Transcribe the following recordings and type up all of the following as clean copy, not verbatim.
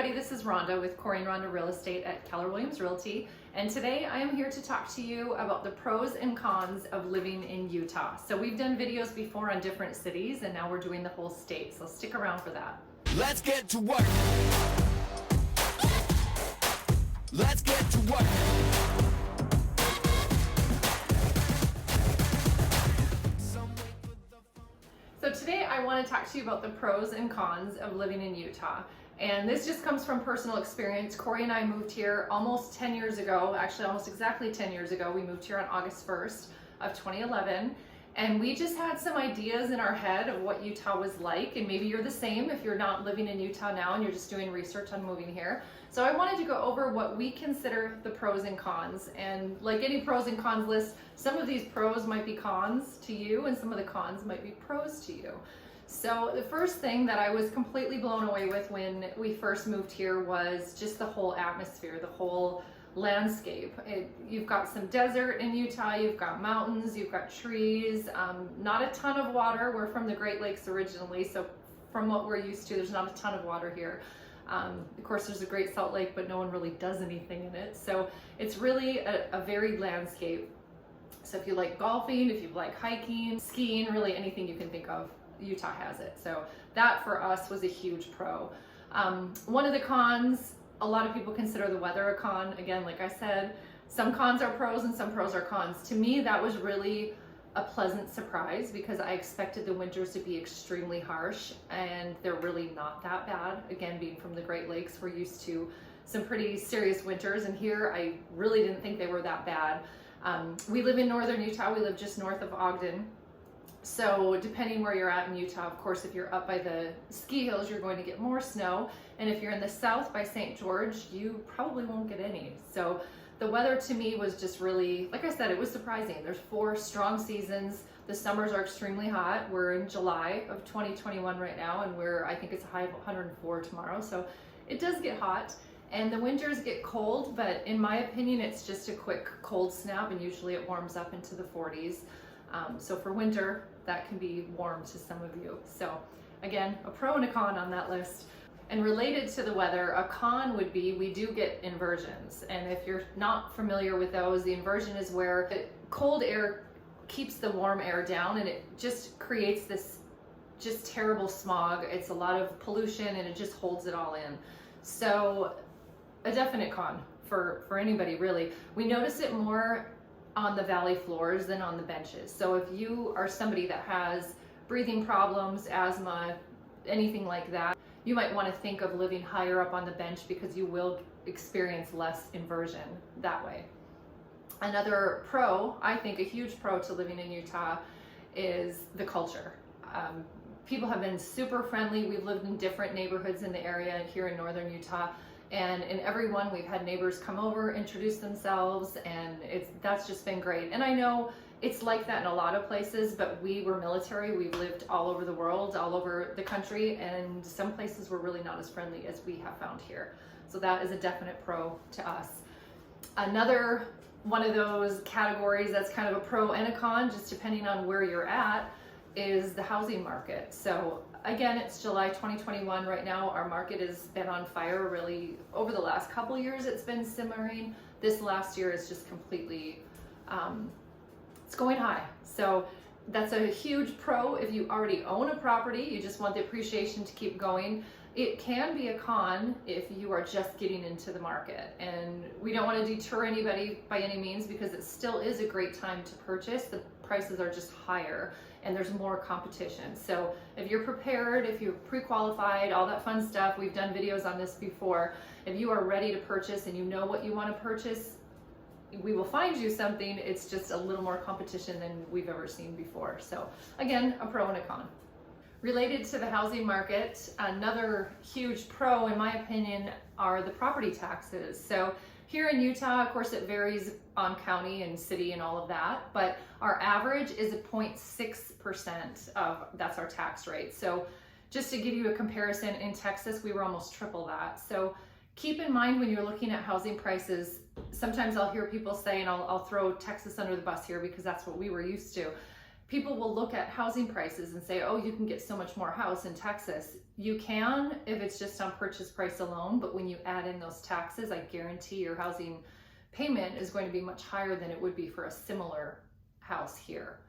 everybody, this is Rhonda with Cory Rhonda Real Estate at Keller Williams Realty, and today I am here to talk to you about the pros and cons of living in Utah. So we've done videos before on different cities, and now we're doing the whole state, so stick around for that. Let's get to work. Let's get to work. So today I want to talk to you about the pros and cons of living in Utah. And this just comes from personal experience. Cory and I moved here almost 10 years ago, actually almost exactly 10 years ago. We moved here on August 1st of 2011. And we just had some ideas in our head of what Utah was like. And maybe you're the same if you're not living in Utah now and you're just doing research on moving here. So I wanted to go over what we consider the pros and cons. And like any pros and cons list, some of these pros might be cons to you and some of the cons might be pros to you. So the first thing that I was completely blown away with when we first moved here was just the whole atmosphere, the whole landscape. You've got some desert in Utah, you've got mountains, you've got trees, not a ton of water. We're from the Great Lakes originally, so from what we're used to, there's not a ton of water here. Of course, there's a Great Salt Lake, but no one really does anything in it. So it's really a varied landscape. So if you like golfing, if you like hiking, skiing, really anything you can think of, Utah has it. So that for us was a huge pro. One of the cons, a lot of people consider the weather a con. Again, like I said, some cons are pros and some pros are cons. To me, that was really a pleasant surprise because I expected the winters to be extremely harsh, and they're really not that bad. Again, being from the Great Lakes, we're used to some pretty serious winters, and here I really didn't think they were that bad. We live in northern Utah. We live just north of Ogden. So depending where you're at in Utah, of course, if you're up by the ski hills, you're going to get more snow. And if you're in the south by St. George, you probably won't get any. So the weather to me was just really, like I said, it was surprising. There's 4 strong seasons. The summers are extremely hot. We're in July of 2021 right now, and I think it's a high of 104 tomorrow. So it does get hot. And the winters get cold, but in my opinion, it's just a quick cold snap, and usually it warms up into the 40s. So for winter, that can be warm to some of you. So again, a pro and a con on that list. And related to the weather, a con would be we do get inversions. And if you're not familiar with those, the inversion is where the cold air keeps the warm air down, and it just creates this just terrible smog. It's a lot of pollution, and it just holds it all in. So a definite con for anybody, really. We notice it more on the valley floors than on the benches. So if you are somebody that has breathing problems, asthma, anything like that, you might want to think of living higher up on the bench because you will experience less inversion that way. Another pro, I think a huge pro to living in Utah, is the culture. People have been super friendly. We've lived in different neighborhoods in the area here in northern Utah. And in every one, we've had neighbors come over, introduce themselves, and that's just been great. And I know it's like that in a lot of places, but we were military. We've lived all over the world, all over the country, and some places were really not as friendly as we have found here. So that is a definite pro to us. Another one of those categories that's kind of a pro and a con, just depending on where you're at, is the housing market. So again, it's July 2021 right now. Our market has been on fire really over the last couple years. It's been simmering. This last year is just completely, it's going high. So that's a huge pro if you already own a property, you just want the appreciation to keep going. It can be a con if you are just getting into the market, and we don't want to deter anybody by any means because it still is a great time to purchase. The prices are just higher and there's more competition. So if you're prepared, if you're pre-qualified, all that fun stuff, we've done videos on this before. If you are ready to purchase and you know what you want to purchase, we will find you something. It's just a little more competition than we've ever seen before. So again, a pro and a con. Related to the housing market, another huge pro, in my opinion, are the property taxes. So here in Utah, of course, it varies on county and city and all of that, but our average is 0.6% of, that's our tax rate. So just to give you a comparison, in Texas, we were almost triple that. So keep in mind when you're looking at housing prices, sometimes I'll hear people say, and I'll throw Texas under the bus here because that's what we were used to. people will look at housing prices and say, oh, you can get so much more house in Texas. You can if it's just on purchase price alone, but when you add in those taxes, I guarantee your housing payment is going to be much higher than it would be for a similar house here.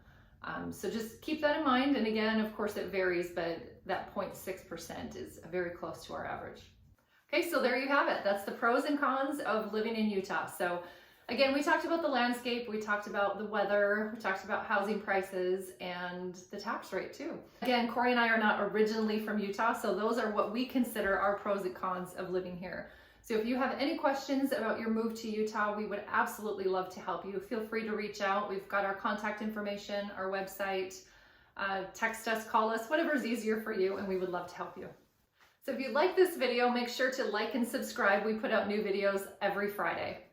So just keep that in mind. And again, of course it varies, but that 0.6% is very close to our average. Okay, so there you have it. That's the pros and cons of living in Utah. So again, we talked about the landscape, we talked about the weather, we talked about housing prices and the tax rate too. Again, Cory and I are not originally from Utah, so those are what we consider our pros and cons of living here. So if you have any questions about your move to Utah, we would absolutely love to help you. Feel free to reach out. We've got our contact information, our website, text us, call us, whatever is easier for you, and we would love to help you. So if you like this video, make sure to like and subscribe. We put out new videos every Friday.